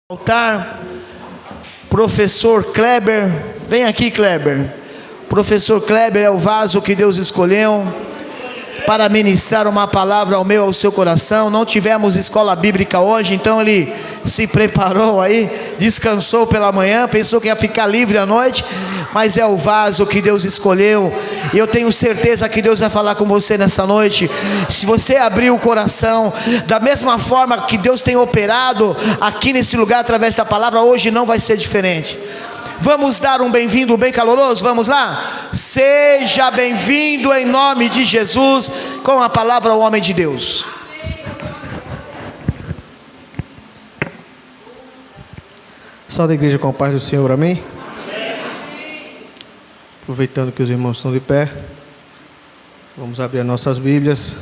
Altar, professor Kleber, vem aqui, Kleber. Professor Kleber é o vaso que Deus escolheu para ministrar uma palavra ao meu, ao seu coração. Não tivemos escola bíblica hoje, então ele se preparou aí, descansou pela manhã, pensou que ia ficar livre à noite, mas é o vaso que Deus escolheu, e eu tenho certeza que Deus vai falar com você nessa noite. Se você abrir o coração, da mesma forma que Deus tem operado aqui nesse lugar através da palavra, hoje não vai ser diferente. Vamos dar um bem-vindo bem caloroso, vamos lá? Seja bem-vindo em nome de Jesus, com a palavra ao homem de Deus. Salve a igreja com a paz do Senhor, amém? Aproveitando que os irmãos estão de pé, vamos abrir as nossas Bíblias.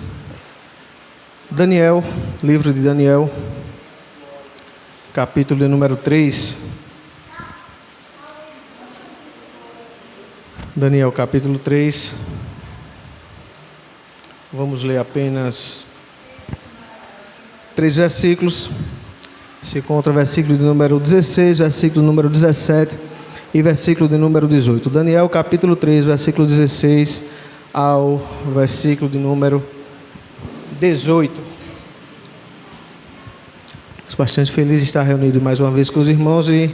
Daniel, livro de Daniel, capítulo de número 3. Daniel capítulo 3, vamos ler apenas 3 versículos. Se encontra o versículo de número 16, versículo de número 17 e versículo de número 18. Daniel capítulo 3, versículo 16 ao versículo de número 18. Estou bastante feliz de estar reunido mais uma vez com os irmãos e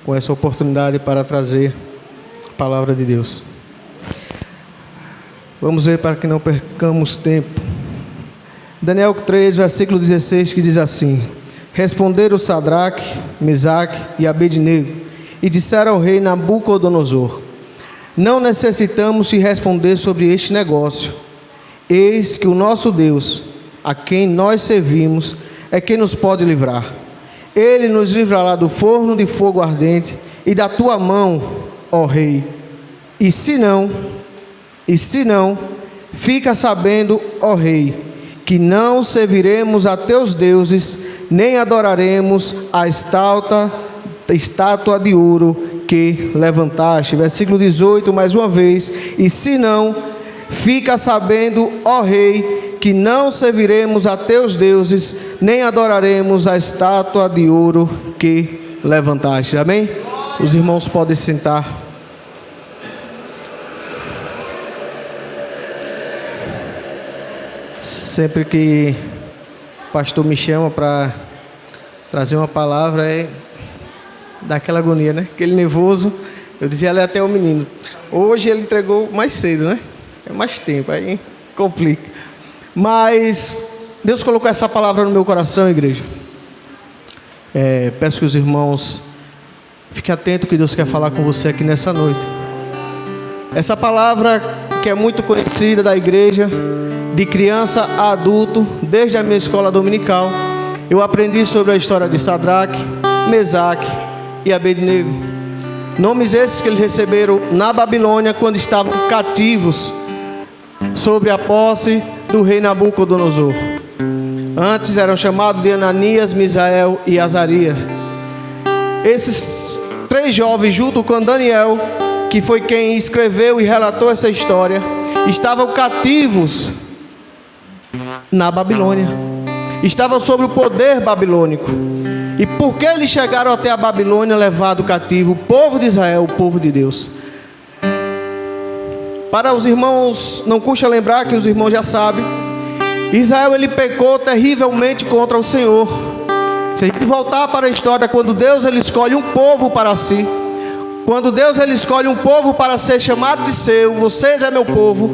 com essa oportunidade para trazer a palavra de Deus. Vamos ver para que não percamos tempo. Daniel 3, versículo 16, que diz assim: Responderam Sadraque, Mesaque e Abednego, e disseram ao rei Nabucodonosor: Não necessitamos te responder sobre este negócio. Eis que o nosso Deus, a quem nós servimos, é quem nos pode livrar. Ele nos livrará do forno de fogo ardente e da tua mão, ó rei. E se não, fica sabendo, ó rei, que não serviremos a teus deuses, nem adoraremos a estátua de ouro que levantaste. Versículo 18, mais uma vez. E se não, fica sabendo, ó rei, que não serviremos a teus deuses, nem adoraremos a estátua de ouro que levantaste. Amém? Os irmãos podem sentar. Sempre que o pastor me chama para trazer uma palavra, dá aquela agonia, né? Aquele nervoso. Eu dizia ali até o menino, hoje ele entregou mais cedo, né? É mais tempo, aí complica. Mas Deus colocou essa palavra no meu coração, igreja. Peço que os irmãos fiquem atentos que Deus quer falar com você aqui nessa noite. Essa palavra que é muito conhecida da igreja, de criança a adulto, desde a minha escola dominical, eu aprendi sobre a história de Sadraque, Mesaque e Abednego. Nomes esses que eles receberam na Babilônia quando estavam cativos sobre a posse do rei Nabucodonosor. Antes eram chamados de Ananias, Misael e Azarias. Esses 3 jovens, junto com Daniel, que foi quem escreveu e relatou essa história, estavam cativos na Babilônia, estavam sob o poder babilônico. E por que eles chegaram até a Babilônia, levado cativo? O povo de Israel, o povo de Deus. Para os irmãos, não custa lembrar que os irmãos já sabem, Israel ele pecou terrivelmente contra o Senhor. Se a gente voltar para a história, quando Deus ele escolhe um povo para si, quando Deus ele escolhe um povo para ser chamado de seu, vocês é meu povo,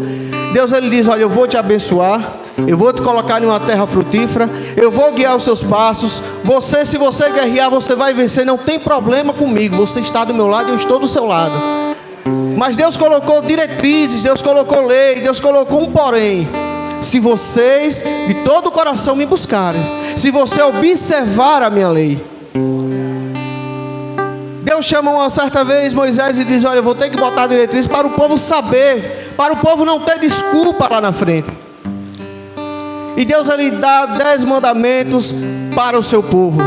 Deus ele diz: olha, eu vou te abençoar, eu vou te colocar em uma terra frutífera, eu vou guiar os seus passos. Se você guerrear, você vai vencer, não tem problema comigo, você está do meu lado e eu estou do seu lado. Mas Deus colocou diretrizes, Deus colocou lei, Deus colocou um porém: se vocês de todo o coração me buscarem, se você observar a minha lei. Deus chama uma certa vez Moisés e diz: olha, eu vou ter que botar diretrizes para o povo saber, para o povo não ter desculpa lá na frente. E Deus ele dá 10 mandamentos para o seu povo.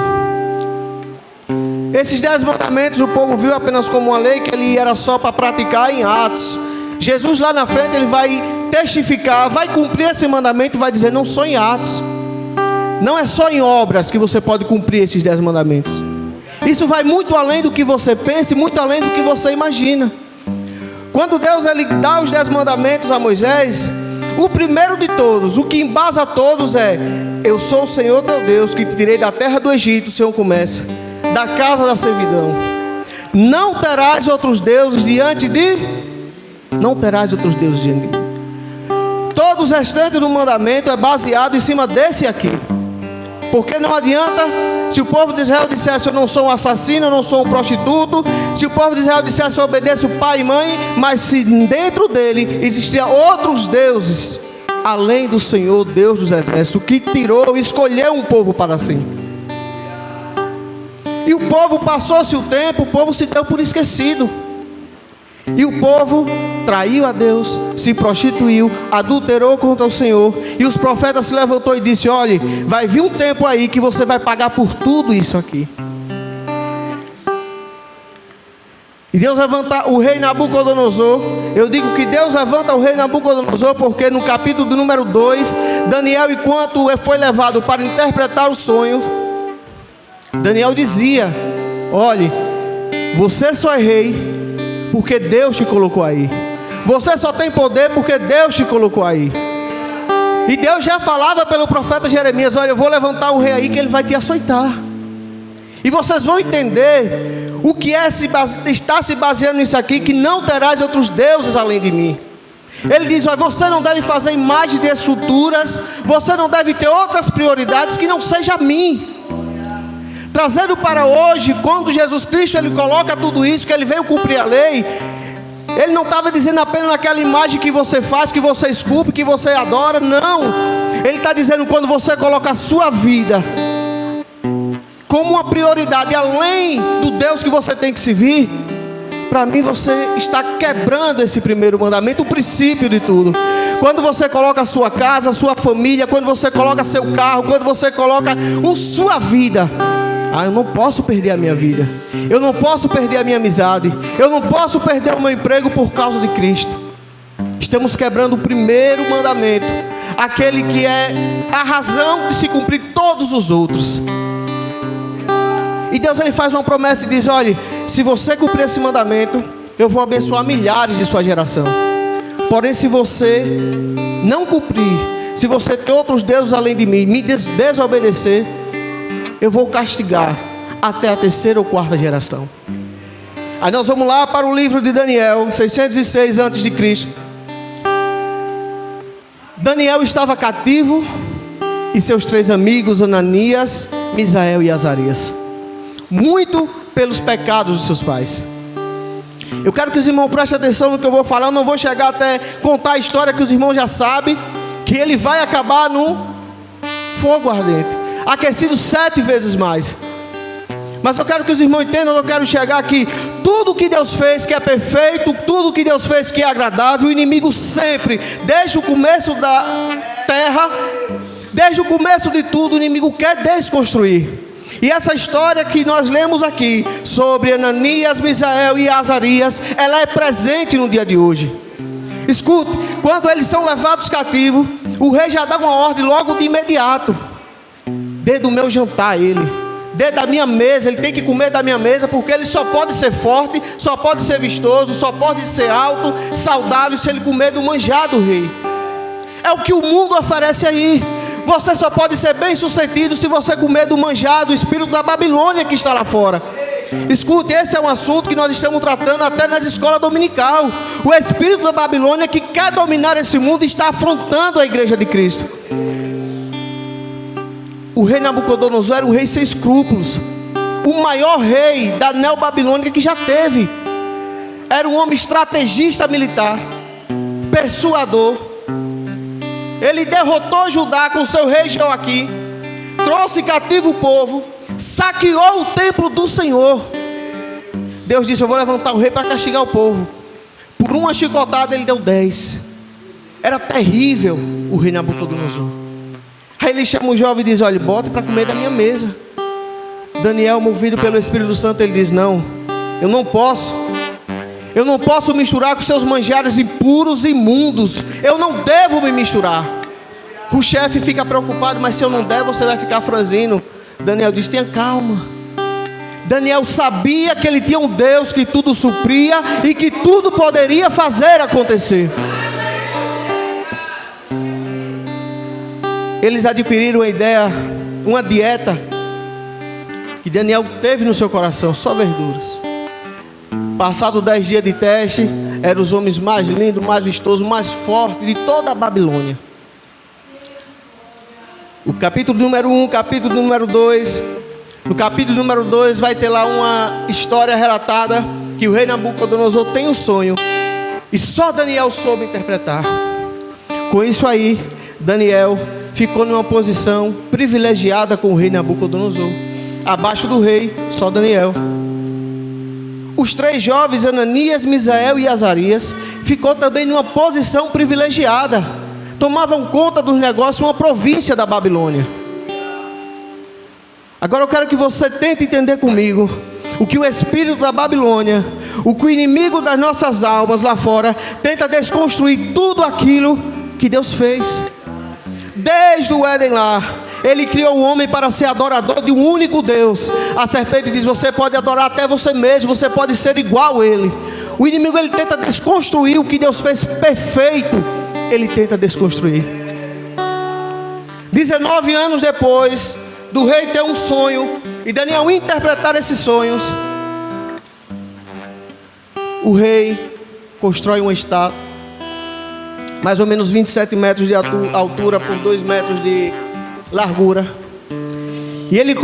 Esses 10 mandamentos o povo viu apenas como uma lei, que ele era só para praticar em atos. Jesus lá na frente ele vai testificar, vai cumprir esse mandamento e vai dizer: não só em atos, não é só em obras que você pode cumprir esses 10 mandamentos. Isso vai muito além do que você pensa e muito além do que você imagina. Quando Deus ele dá os 10 mandamentos a Moisés, o primeiro de todos, o que embasa todos é: eu sou o Senhor teu Deus, que te tirei da terra do Egito. O Senhor começa, da casa da servidão. Não terás outros deuses diante de... Não terás outros deuses diante de mim. Todo o restante do mandamento é baseado em cima desse aqui. Porque não adianta, se o povo de Israel dissesse: eu não sou um assassino, eu não sou um prostituto. Se o povo de Israel dissesse: eu obedeço pai e mãe. Mas se dentro dele existiam outros deuses, além do Senhor, Deus dos exércitos, que tirou e escolheu um povo para si. E o povo, passou-se o tempo, o povo se deu por esquecido. E o povo traiu a Deus, se prostituiu, adulterou contra o Senhor. E os profetas se levantou e disse: olhe, vai vir um tempo aí que você vai pagar por tudo isso aqui. E Deus levanta o rei Nabucodonosor. Eu digo que Deus levanta o rei Nabucodonosor porque no capítulo do número 2, Daniel, enquanto foi levado para interpretar os sonhos, Daniel dizia: olhe, você só é rei porque Deus te colocou aí. Você só tem poder porque Deus te colocou aí. E Deus já falava pelo profeta Jeremias: olha, eu vou levantar um rei aí que ele vai te açoitar. E vocês vão entender o que é está se baseando nisso aqui, que não terás outros deuses além de mim. Ele diz: olha, você não deve fazer imagens de estruturas, você não deve ter outras prioridades que não seja a mim. Trazendo para hoje, quando Jesus Cristo ele coloca tudo isso, que ele veio cumprir a lei, ele não estava dizendo apenas naquela imagem que você faz, que você esculpe, que você adora, não. Ele está dizendo quando você coloca a sua vida como uma prioridade, além do Deus que você tem que servir, para mim você está quebrando esse primeiro mandamento, o princípio de tudo. Quando você coloca a sua casa, a sua família, quando você coloca seu carro, quando você coloca a sua vida, eu não posso perder a minha vida, eu não posso perder a minha amizade, eu não posso perder o meu emprego por causa de Cristo. Estamos quebrando o primeiro mandamento, aquele que é a razão de se cumprir todos os outros. E Deus ele faz uma promessa e diz: olha, se você cumprir esse mandamento, eu vou abençoar milhares de sua geração. Porém, se você não cumprir, se você ter outros deuses além de mim, me desobedecer, eu vou castigar até a 3ª ou 4ª geração. Aí nós vamos lá para o livro de Daniel, 606 a.C. Daniel estava cativo e seus 3 amigos, Ananias, Misael e Azarias, muito pelos pecados de seus pais. Eu quero que os irmãos prestem atenção no que eu vou falar. Eu não vou chegar até contar a história que os irmãos já sabem, que ele vai acabar no fogo ardente, aquecido 7 vezes mais. Mas eu quero que os irmãos entendam, eu quero chegar aqui. Tudo que Deus fez que é perfeito, tudo que Deus fez que é agradável, o inimigo sempre, desde o começo da terra, desde o começo de tudo, o inimigo quer desconstruir. E essa história que nós lemos aqui, sobre Ananias, Misael e Azarias, ela é presente no dia de hoje. Escute, quando eles são levados cativos, o rei já dá uma ordem logo de imediato: desde o meu jantar desde a minha mesa, ele tem que comer da minha mesa, porque ele só pode ser forte, só pode ser vistoso, só pode ser alto, saudável, se ele comer do manjar do rei. É o que o mundo oferece aí. Você só pode ser bem sucedido se você comer do manjar do espírito da Babilônia que está lá fora. Escute, esse é um assunto que nós estamos tratando até nas escolas dominical. O espírito da Babilônia que quer dominar esse mundo está afrontando a igreja de Cristo. O rei Nabucodonosor era um rei sem escrúpulos, o maior rei da neobabilônica que já teve. Era um homem estrategista militar, persuador. Ele derrotou Judá com seu rei Joaquim, trouxe cativo o povo, saqueou o templo do Senhor. Deus disse: eu vou levantar o rei para castigar o povo. Por uma chicotada ele deu 10. Era terrível o rei Nabucodonosor. Aí ele chama o jovem e diz: olha, bota para comer da minha mesa. Daniel, movido pelo Espírito Santo, ele diz: não, eu não posso misturar com seus manjares impuros e imundos. Eu não devo me misturar. O chefe fica preocupado: mas se eu não der, você vai ficar franzino. Daniel diz: tenha calma. Daniel sabia que ele tinha um Deus que tudo supria e que tudo poderia fazer acontecer. Eles adquiriram uma dieta que Daniel teve no seu coração, só verduras. Passado 10 dias de teste, eram os homens mais lindos, mais vistosos, mais fortes de toda a Babilônia. O capítulo número 1, capítulo número 2. No capítulo número 2 vai ter lá uma história relatada que o rei Nabucodonosor tem um sonho e só Daniel soube interpretar. Com isso aí, Daniel ficou numa posição privilegiada com o rei Nabucodonosor. Abaixo do rei, só Daniel. Os 3 jovens, Ananias, Misael e Azarias, ficou também numa posição privilegiada. Tomavam conta dos negócios, uma província da Babilônia. Agora eu quero que você tente entender comigo o que o espírito da Babilônia, o que o inimigo das nossas almas lá fora, tenta desconstruir tudo aquilo que Deus fez. Desde o Éden lá, Ele criou o homem para ser adorador de um único Deus. A serpente diz: você pode adorar até você mesmo, você pode ser igual a Ele. O inimigo, ele tenta desconstruir o que Deus fez perfeito. Ele tenta desconstruir. 19 anos depois do rei ter um sonho e Daniel interpretar esses sonhos, o rei constrói uma estátua, mais ou menos 27 metros de altura por 2 metros de largura. E ele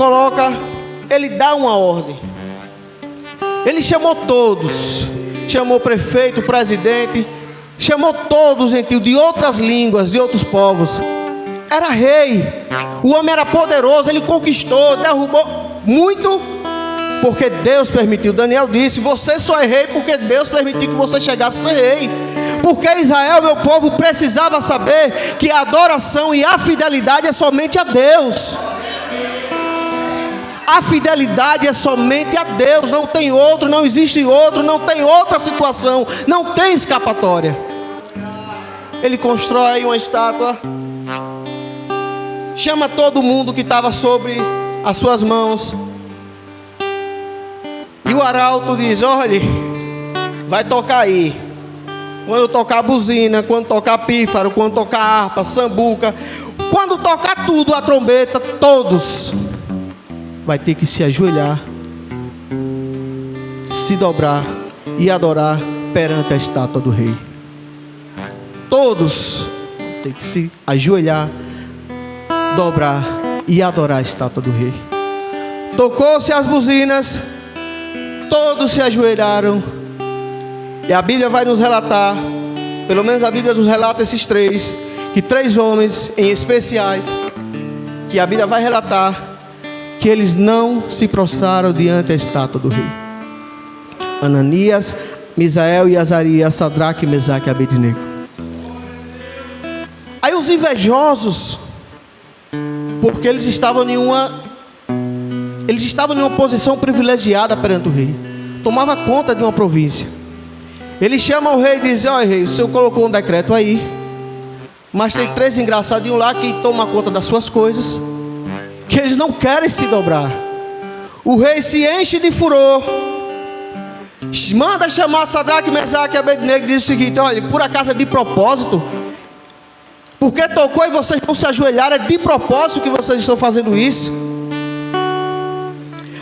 dá uma ordem. Ele chamou todos, chamou o prefeito, o presidente, chamou todos gentios de outras línguas, de outros povos. Era rei, o homem era poderoso, ele conquistou, derrubou muito, porque Deus permitiu. Daniel disse: você só é rei porque Deus permitiu que você chegasse a ser rei. Porque Israel, meu povo, precisava saber que a adoração e a fidelidade é somente a Deus. A fidelidade é somente a Deus, não tem outro, não existe outro, não tem outra situação, não tem escapatória. Ele constrói uma estátua, chama todo mundo que estava sobre as suas mãos, e o arauto diz: olhe, vai tocar aí. Quando tocar buzina, quando tocar pífaro, quando tocar harpa, sambuca, quando tocar tudo, a trombeta, todos vai ter que se ajoelhar, se dobrar e adorar perante a estátua do rei. Todos tem que se ajoelhar, dobrar e adorar a estátua do rei. Tocou-se as buzinas, todos se ajoelharam. E a Bíblia vai nos relatar, pelo menos a Bíblia nos relata esses 3, que 3 homens em especiais, que a Bíblia vai relatar, que eles não se prostraram diante da estátua do rei. Ananias, Misael e Azarias, Sadraque, Mesaque e Abednego. Aí os invejosos, porque eles estavam em uma posição privilegiada perante o rei, tomava conta de uma província. Ele chama o rei e diz: olha rei, o senhor colocou um decreto aí, mas tem 3 engraçadinhos lá que tomam conta das suas coisas, que eles não querem se dobrar. O rei se enche de furor, manda chamar Sadraque, Mesaque e Abednego e diz o seguinte: olha, por acaso é de propósito? Porque tocou e vocês não se ajoelharam, é de propósito que vocês estão fazendo isso?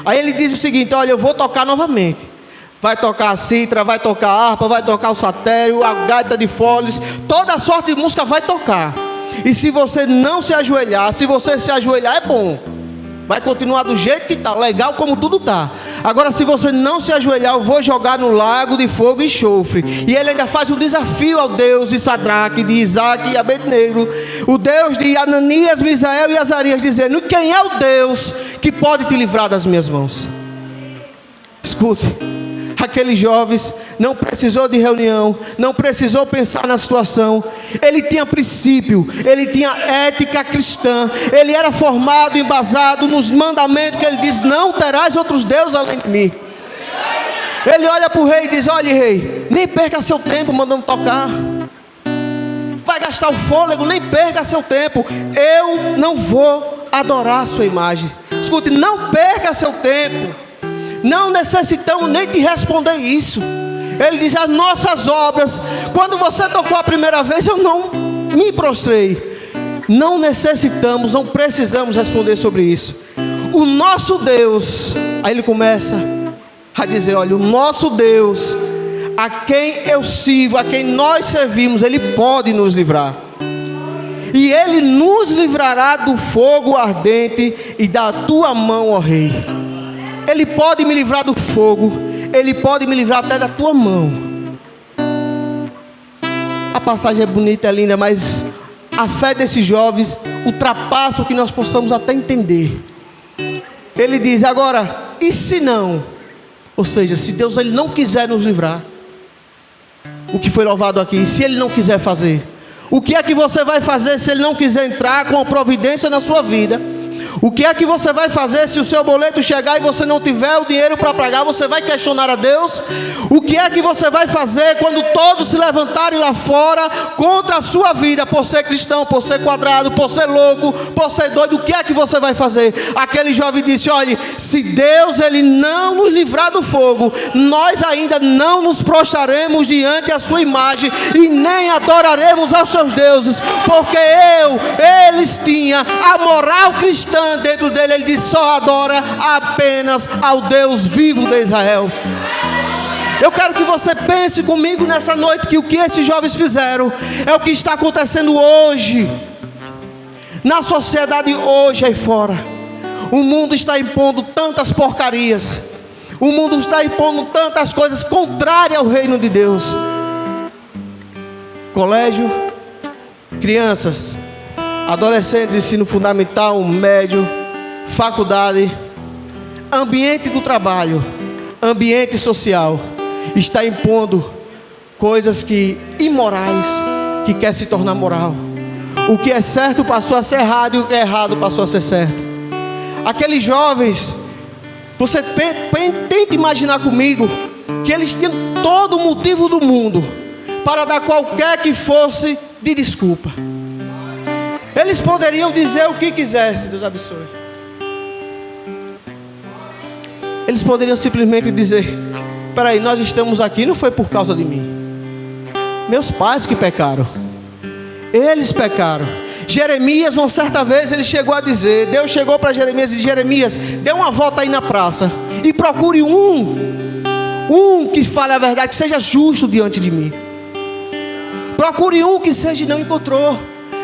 Aí ele diz o seguinte: olha, eu vou tocar novamente. Vai tocar a cítara, vai tocar a harpa, vai tocar o satério, a gaita de foles, toda sorte de música vai tocar. E se você não se ajoelhar, se você se ajoelhar é bom, vai continuar do jeito que está, legal como tudo está. Agora se você não se ajoelhar, eu vou jogar no lago de fogo e enxofre. E ele ainda faz um desafio ao Deus de Sadraque, de Isaque e Abednego, o Deus de Ananias, Misael e Azarias, dizendo: quem é o Deus que pode te livrar das minhas mãos? Escute, aqueles jovens não precisou de reunião, não precisou pensar na situação. Ele tinha princípio, ele tinha ética cristã, ele era formado, embasado nos mandamentos que ele diz: não terás outros deuses além de mim. Ele olha para o rei e diz: olha rei, nem perca seu tempo mandando tocar, vai gastar o fôlego, nem perca seu tempo, eu não vou adorar a sua imagem. Escute, não perca seu tempo. não necessitamos nem te responder isso. Ele diz: as nossas obras, quando você tocou a primeira vez, eu não me prostrei. Não necessitamos, não precisamos responder sobre isso. O nosso Deus, aí ele começa a dizer: olha, o nosso Deus, a quem eu sirvo, a quem nós servimos, Ele pode nos livrar. E Ele nos livrará do fogo ardente e da tua mão, ó Rei. Ele pode me livrar do fogo, Ele pode me livrar até da tua mão. A passagem é bonita, é linda, mas a fé desses jovens ultrapassa o que nós possamos até entender. Ele diz: agora, e se não? Ou seja, se Deus ele não quiser nos livrar, o que foi louvado aqui, se Ele não quiser fazer, o que é que você vai fazer se Ele não quiser entrar com a providência na sua vida? O que é que você vai fazer se o seu boleto chegar e você não tiver o dinheiro para pagar? Você vai questionar a Deus? O que é que você vai fazer quando todos se levantarem lá fora contra a sua vida, por ser cristão, por ser quadrado, por ser louco, por ser doido? O que é que você vai fazer? Aquele jovem disse: olha, se Deus ele não nos livrar do fogo, nós ainda não nos prostraremos diante da sua imagem e nem adoraremos aos seus deuses, porque eles tinham a moral cristã dentro dele. Ele diz: só adora apenas ao Deus vivo de Israel. Eu quero que você pense comigo nessa noite que o que esses jovens fizeram é o que está acontecendo hoje na sociedade hoje aí fora. O mundo está impondo tantas porcarias, o mundo está impondo tantas coisas contrárias ao reino de Deus. Colégio, crianças, adolescentes, ensino fundamental, médio, faculdade, ambiente do trabalho, ambiente social, está impondo coisas que imorais, que quer se tornar moral. O que é certo passou a ser errado e o que é errado passou a ser certo. Aqueles jovens, você tenta imaginar comigo que eles tinham todo o motivo do mundo para dar qualquer que fosse de desculpa. Eles poderiam dizer o que quisessem. Deus abençoe. Eles poderiam simplesmente dizer: peraí, nós estamos aqui, não foi por causa de mim. Meus pais que pecaram. Eles pecaram. Jeremias, uma certa vez, ele chegou a dizer, Deus chegou para Jeremias e disse: Jeremias, dê uma volta aí na praça e procure um que fale a verdade, que seja justo diante de mim. Procure um que seja, e não encontrou.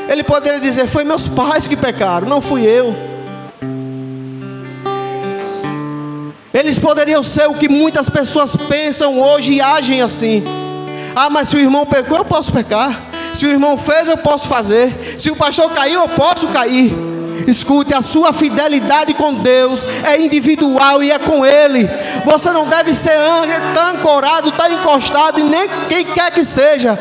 Ele poderia dizer: foi meus pais que pecaram, não fui eu. Eles poderiam ser o que muitas pessoas pensam hoje e agem assim: ah, mas se o irmão pecou, eu posso pecar. Se o irmão fez, eu posso fazer. Se o pastor caiu, eu posso cair. Escute, a sua fidelidade com Deus é individual e é com Ele. Você não deve ser ancorado, tá encostado em nem quem quer que seja.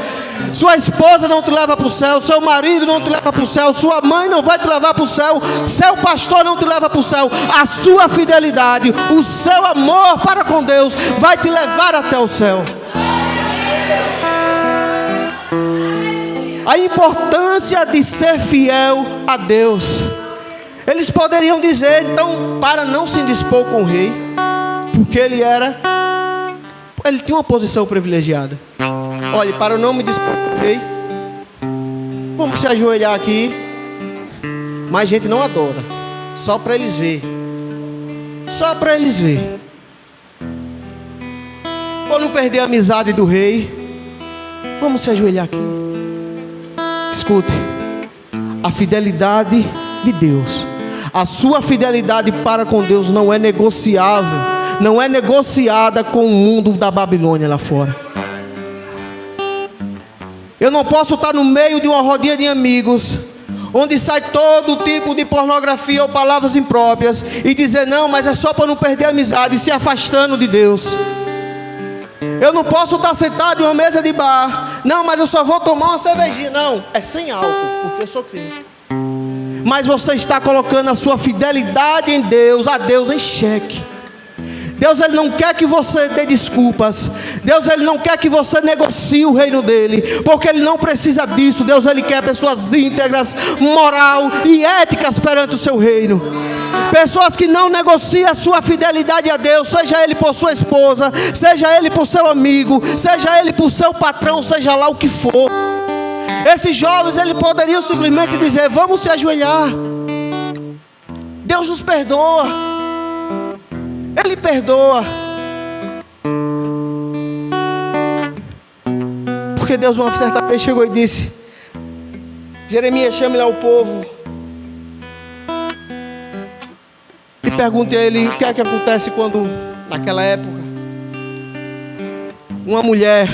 Sua esposa não te leva para o céu, seu marido não te leva para o céu, sua mãe não vai te levar para o céu, seu pastor não te leva para o céu. A sua fidelidade, o seu amor para com Deus vai te levar até o céu. A importância de ser fiel a Deus. Eles poderiam dizer, então, para não se indispor com o rei, porque ele tinha uma posição privilegiada. Olha, para não me dispor com o rei, vamos se ajoelhar aqui. Mas a gente não adora, só para eles ver. Só para eles ver. Ou não perder a amizade do rei, vamos se ajoelhar aqui. Escute, a fidelidade de Deus, a sua fidelidade para com Deus não é negociável, não é negociada com o mundo da Babilônia lá fora. Eu não posso estar no meio de uma rodinha de amigos, onde sai todo tipo de pornografia ou palavras impróprias, e dizer: não, mas é só para não perder a amizade, se afastando de Deus. Eu não posso estar sentado em uma mesa de bar. Não, mas eu só vou tomar uma cervejinha. Não, é sem álcool, porque eu sou crente. Mas você está colocando a sua fidelidade em Deus, a Deus em xeque. Deus, Ele não quer que você dê desculpas. Deus, Ele não quer que você negocie o reino dEle, porque Ele não precisa disso. Deus, Ele quer pessoas íntegras, moral e éticas perante o seu reino. Pessoas que não negociam a sua fidelidade a Deus, seja Ele por sua esposa, seja Ele por seu amigo, seja Ele por seu patrão, seja lá o que for. Esses jovens, eles poderiam simplesmente dizer: vamos se ajoelhar. Deus nos perdoa. Ele perdoa. Porque Deus uma certa vez chegou e disse: Jeremias, chame lá o povo e pergunte a ele o que é que acontece quando, naquela época, uma mulher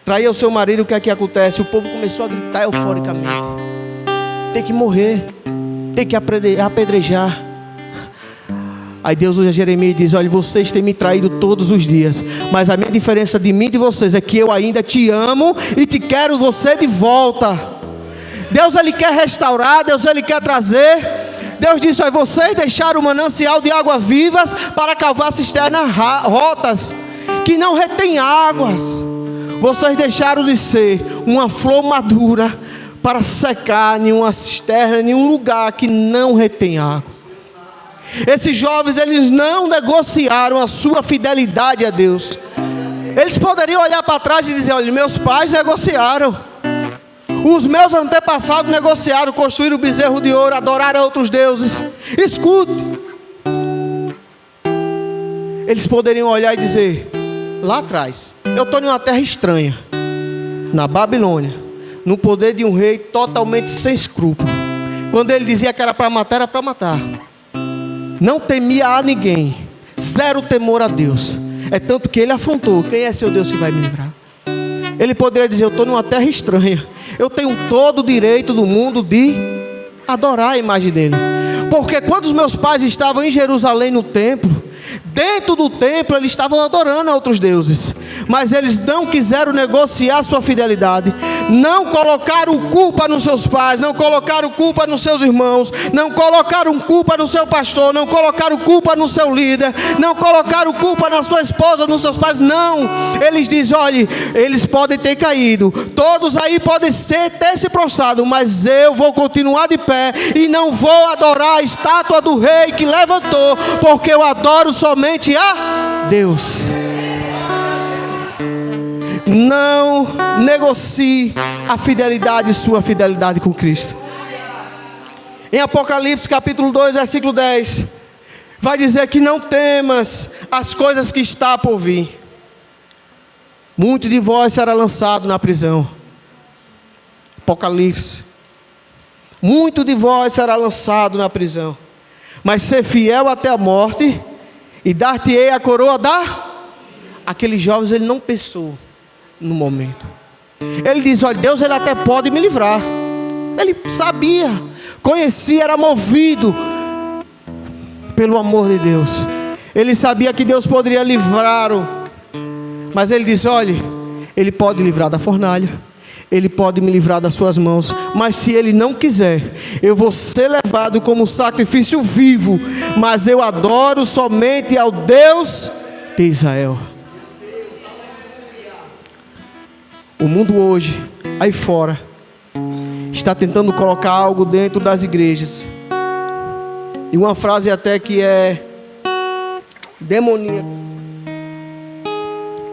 traía o seu marido. O que é que acontece? O povo começou a gritar euforicamente: tem que morrer, tem que apedrejar. Aí Deus usa Jeremias e diz: olha, vocês têm me traído todos os dias, mas a minha diferença de mim e de vocês é que eu ainda te amo e te quero você de volta. Deus, Ele quer restaurar, Deus, Ele quer trazer. Deus disse: olha, vocês deixaram o manancial de águas vivas para cavar cisternas rotas, que não retém águas. Vocês deixaram de ser uma flor madura para secar em uma cisterna, em um lugar que não retém água. Esses jovens, eles não negociaram a sua fidelidade a Deus. Eles poderiam olhar para trás e dizer: olha, meus pais negociaram, os meus antepassados negociaram, construíram o bezerro de ouro, adoraram outros deuses. Escute, eles poderiam olhar e dizer: lá atrás, eu estou em uma terra estranha, na Babilônia, no poder de um rei totalmente sem escrúpulo. Quando ele dizia que era para matar, era para matar. Não temia a ninguém, zero temor a Deus. É tanto que ele afrontou: quem é seu Deus que vai me livrar? Ele poderia dizer: eu estou numa terra estranha, eu tenho todo o direito do mundo de adorar a imagem dele. Porque quando os meus pais estavam em Jerusalém no templo, dentro do templo eles estavam adorando a outros deuses, mas eles não quiseram negociar sua fidelidade. Não colocaram culpa nos seus pais, não colocaram culpa nos seus irmãos, não colocaram culpa no seu pastor, não colocaram culpa no seu líder, não colocaram culpa na sua esposa, nos seus pais. Não, eles dizem: olha, eles podem ter caído, todos aí podem ter se prostrado, mas eu vou continuar de pé e não vou adorar a estátua do rei que levantou, porque eu adoro somente a Deus. Não negocie a fidelidade, sua fidelidade com Cristo. Em Apocalipse capítulo 2, versículo 10, vai dizer que não temas as coisas que está por vir. Muito de vós será lançado na prisão. Apocalipse. Muito de vós será lançado na prisão, mas ser fiel até a morte, e dar-te-ei a coroa da... Aqueles jovens, ele não pensou no momento. Ele diz: olha, Deus, Ele até pode me livrar. Ele sabia, conhecia, era movido pelo amor de Deus. Ele sabia que Deus poderia livrá-lo. Mas ele diz: olha, Ele pode livrar da fornalha, Ele pode me livrar das suas mãos, mas se Ele não quiser, eu vou ser levado como sacrifício vivo, mas eu adoro somente ao Deus de Israel. O mundo hoje, aí fora, está tentando colocar algo dentro das igrejas, e uma frase até que é demoníaca,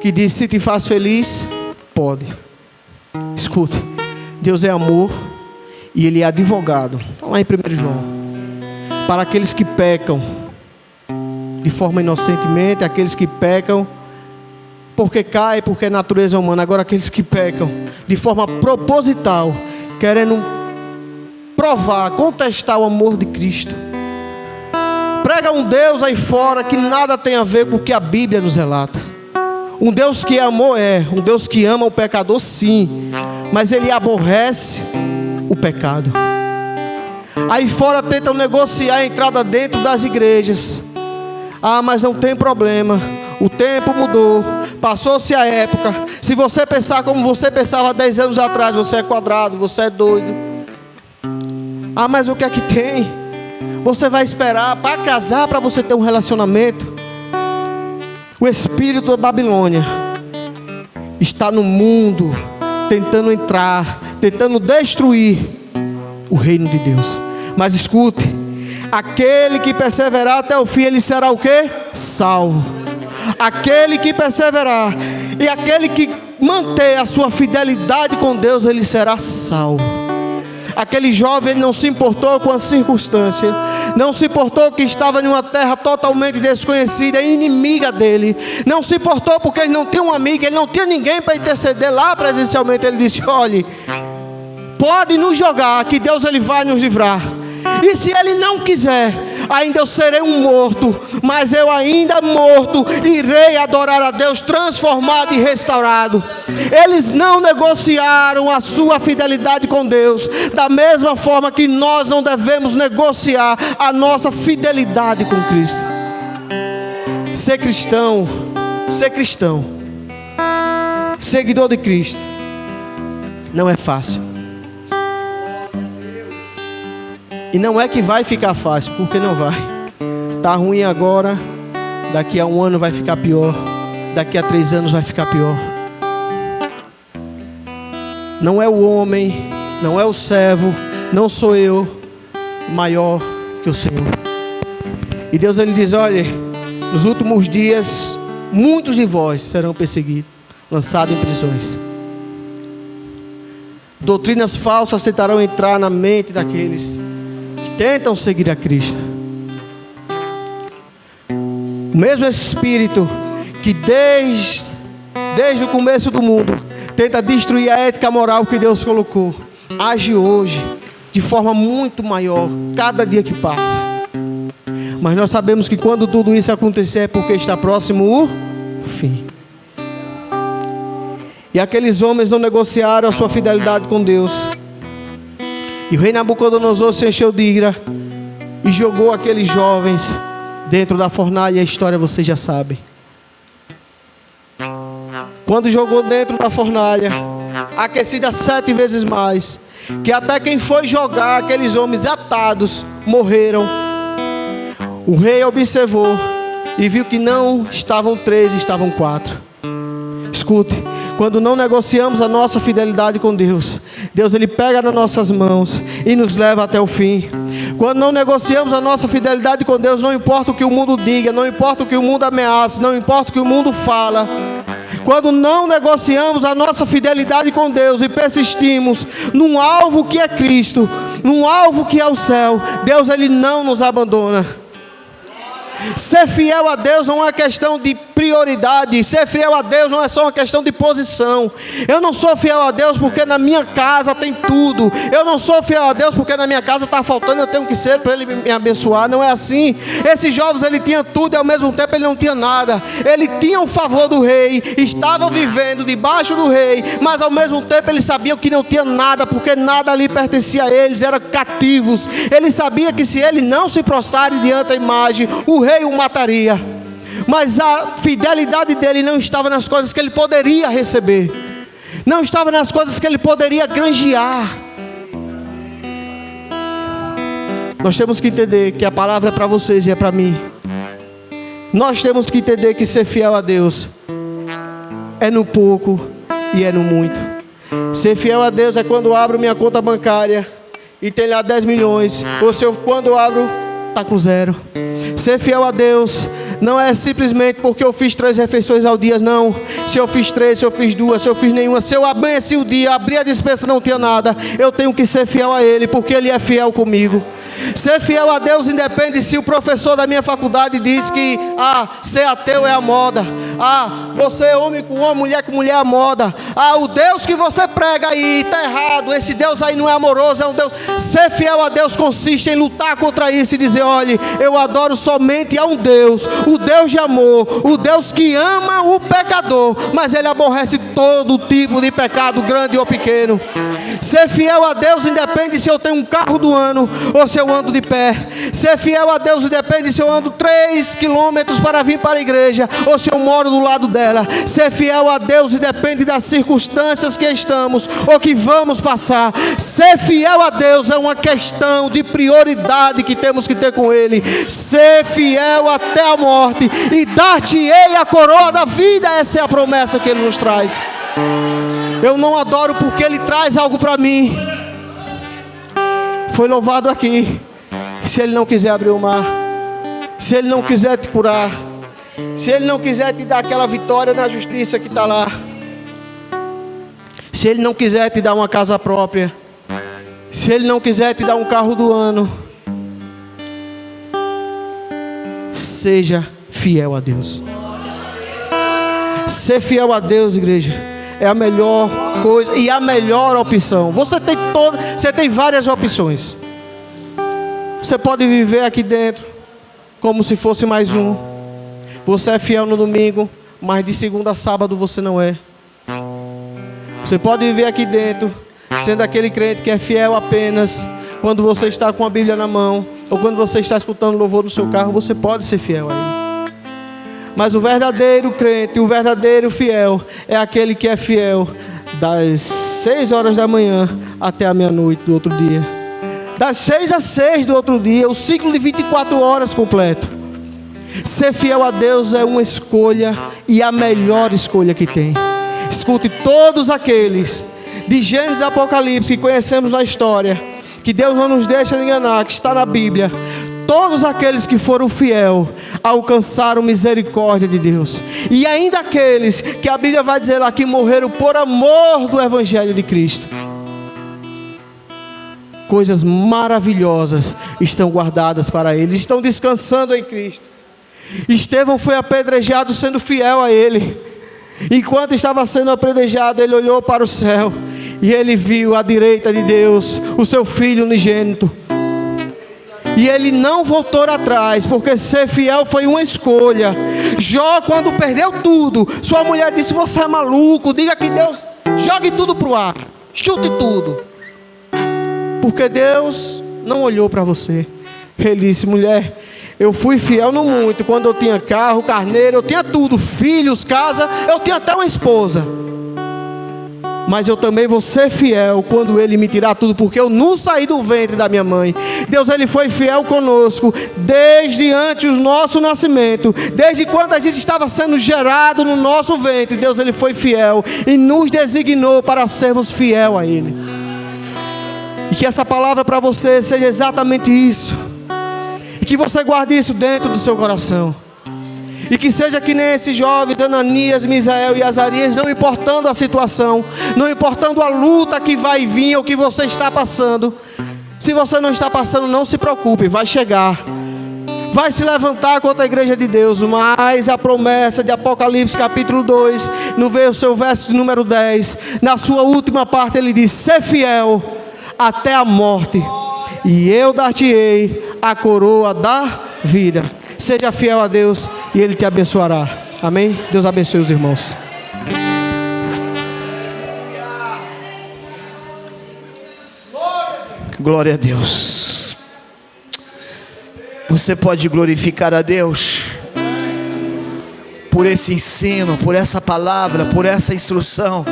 que diz: se te faz feliz, pode. Escute, Deus é amor e Ele é advogado. Está lá em 1 João. Para aqueles que pecam de forma inocentemente, aqueles que pecam porque caem, porque é natureza humana. Agora aqueles que pecam de forma proposital, querendo provar, contestar o amor de Cristo. Prega um Deus aí fora que nada tem a ver com o que a Bíblia nos relata. Um Deus que é amor, um Deus que ama o pecador, sim, mas Ele aborrece o pecado. Aí fora tentam negociar a entrada dentro das igrejas. Ah, mas não tem problema, o tempo mudou, passou-se a época. Se você pensar como você pensava 10 anos atrás, você é quadrado, você é doido. Ah, mas o que é que tem? Você vai esperar para casar, para você ter um relacionamento? O espírito da Babilônia está no mundo, tentando entrar, tentando destruir o reino de Deus. Mas escute, aquele que perseverar até o fim, ele será o quê? Salvo. Aquele que perseverar e aquele que manter a sua fidelidade com Deus, ele será salvo. Aquele jovem, ele não se importou com a circunstância, não se importou que estava em uma terra totalmente desconhecida, inimiga dele, não se importou porque ele não tinha um amigo, ele não tinha ninguém para interceder lá presencialmente. Ele disse: olhe, pode nos jogar, que Deus ele vai nos livrar. E se ele não quiser, ainda eu serei um morto, mas eu ainda morto irei adorar a Deus, transformado e restaurado. Eles não negociaram a sua fidelidade com Deus, da mesma forma que nós não devemos negociar a nossa fidelidade com Cristo. Ser cristão, seguidor de Cristo, não é fácil. E não é que vai ficar fácil, porque não vai. Está ruim agora, daqui a 1 ano vai ficar pior, daqui a 3 anos vai ficar pior. Não é o homem, não é o servo, não sou eu maior que o Senhor. E Deus ele diz: olha, nos últimos dias muitos de vós serão perseguidos, lançados em prisões. Doutrinas falsas tentarão entrar na mente daqueles que tentam seguir a Cristo. O mesmo Espírito que desde o começo do mundo tenta destruir a ética moral que Deus colocou, age hoje de forma muito maior, cada dia que passa. Mas nós sabemos que quando tudo isso acontecer é porque está próximo o fim. E aqueles homens não negociaram a sua fidelidade com Deus. E o rei Nabucodonosor se encheu de ira e jogou aqueles jovens dentro da fornalha. E a história vocês já sabem. Quando jogou dentro da fornalha, aquecida 7 vezes mais, que até quem foi jogar aqueles homens atados morreram. O rei observou e viu que não estavam 3, estavam 4. Escute, quando não negociamos a nossa fidelidade com Deus, Deus ele pega nas nossas mãos e nos leva até o fim. Quando não negociamos a nossa fidelidade com Deus, não importa o que o mundo diga, não importa o que o mundo ameaça, não importa o que o mundo fala. Quando não negociamos a nossa fidelidade com Deus e persistimos num alvo que é Cristo, num alvo que é o céu, Deus ele não nos abandona. Ser fiel a Deus não é uma questão de prioridade. Ser fiel a Deus não é só uma questão de posição. Eu não sou fiel a Deus porque na minha casa tem tudo. Eu não sou fiel a Deus porque na minha casa está faltando, eu tenho que ser para Ele me abençoar. Não é assim. Esses jovens, ele tinha tudo e ao mesmo tempo ele não tinha nada. Ele tinha o favor do rei, estavam vivendo debaixo do rei, mas ao mesmo tempo ele sabia que não tinha nada, porque nada ali pertencia a eles, eram cativos. Ele sabia que se ele não se prostrasse diante da imagem, o rei o mataria. Mas a fidelidade dele não estava nas coisas que ele poderia receber, não estava nas coisas que ele poderia granjear. Nós temos que entender que a palavra é para vocês e é para mim. Nós temos que entender que ser fiel a Deus é no pouco e é no muito. Ser fiel a Deus é quando eu abro minha conta bancária e tem lá 10 milhões, ou se eu, quando eu abro, está com 0. Ser fiel a Deus não é simplesmente porque eu fiz 3 refeições ao dia, não. Se eu fiz 3, se eu fiz 2, se eu fiz nenhuma, se eu amanheci o dia, abri a despensa, não tinha nada, eu tenho que ser fiel a Ele, porque Ele é fiel comigo. Ser fiel a Deus independe se o professor da minha faculdade diz que ser ateu é a moda. Você é homem com homem, mulher com mulher é a moda. O Deus que você prega aí está errado, esse Deus aí não é amoroso, é um Deus. Ser fiel a Deus consiste em lutar contra isso e dizer: olha, eu adoro somente a um Deus, o Deus de amor, o Deus que ama o pecador, mas Ele aborrece todo tipo de pecado, grande ou pequeno. Ser fiel a Deus independe se eu tenho um carro do ano ou se eu ando de pé. Ser fiel a Deus independe se eu ando 3 quilômetros para vir para a igreja ou se eu moro do lado dela. Ser fiel a Deus independe das circunstâncias que estamos ou que vamos passar. Ser fiel a Deus é uma questão de prioridade que temos que ter com Ele. Ser fiel até a morte e dar-te-ei a coroa da vida. Essa é a promessa que Ele nos traz. Eu não adoro porque Ele traz algo para mim. Foi louvado aqui. Se Ele não quiser abrir o mar, se Ele não quiser te curar, se Ele não quiser te dar aquela vitória na justiça que está lá, se Ele não quiser te dar uma casa própria, se Ele não quiser te dar um carro do ano, seja fiel a Deus. Ser fiel a Deus, igreja, é a melhor coisa e a melhor opção. Você tem várias opções. Você pode viver aqui dentro como se fosse mais um. Você é fiel no domingo, mas de segunda a sábado você não é. Você pode viver aqui dentro sendo aquele crente que é fiel apenas quando você está com a Bíblia na mão ou quando você está escutando louvor no seu carro. Você pode ser fiel a Ele. Mas o verdadeiro crente, o verdadeiro fiel é aquele que é fiel das 6 horas da manhã até a meia-noite do outro dia. Das 6 às 6 do outro dia, o ciclo de 24 horas completo. Ser fiel a Deus é uma escolha e a melhor escolha que tem. Escute, todos aqueles de Gênesis e Apocalipse que conhecemos na história, que Deus não nos deixa de enganar, que está na Bíblia, todos aqueles que foram fiel alcançaram misericórdia de Deus. E ainda aqueles que a Bíblia vai dizer lá que morreram por amor do Evangelho de Cristo. Coisas maravilhosas estão guardadas para eles, estão descansando em Cristo. Estevão foi apedrejado sendo fiel a Ele. Enquanto estava sendo apedrejado, ele olhou para o céu e ele viu à direita de Deus o seu Filho unigênito. E ele não voltou atrás, porque ser fiel foi uma escolha. Jó, quando perdeu tudo, sua mulher disse: você é maluco, diga que Deus jogue tudo para o ar, chute tudo. Porque Deus não olhou para você. Ele disse: mulher, eu fui fiel no muito, quando eu tinha carro, carneiro, eu tinha tudo, filhos, casa, eu tinha até uma esposa. Mas eu também vou ser fiel quando Ele me tirar tudo, porque eu não saí do ventre da minha mãe. Deus, Ele foi fiel conosco desde antes do nosso nascimento, desde quando a gente estava sendo gerado no nosso ventre. Deus, Ele foi fiel e nos designou para sermos fiel a Ele. E que essa palavra para você seja exatamente isso, e que você guarde isso dentro do seu coração. E que seja que nem esses jovens, Ananias, Misael e Azarias, não importando a situação, não importando a luta que vai vir ou que você está passando. Se você não está passando, não se preocupe, vai chegar. Vai se levantar contra a igreja de Deus. Mas a promessa de Apocalipse capítulo 2, no seu verso de número 10, na sua última parte ele diz: ser fiel até a morte, e eu dar-te-ei a coroa da vida. Seja fiel a Deus e Ele te abençoará. Amém? Deus abençoe os irmãos. Glória a Deus. Você pode glorificar a Deus por esse ensino, por essa palavra, por essa instrução.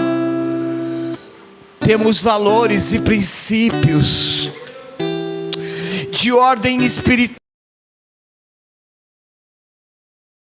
Temos valores e princípios de ordem espiritual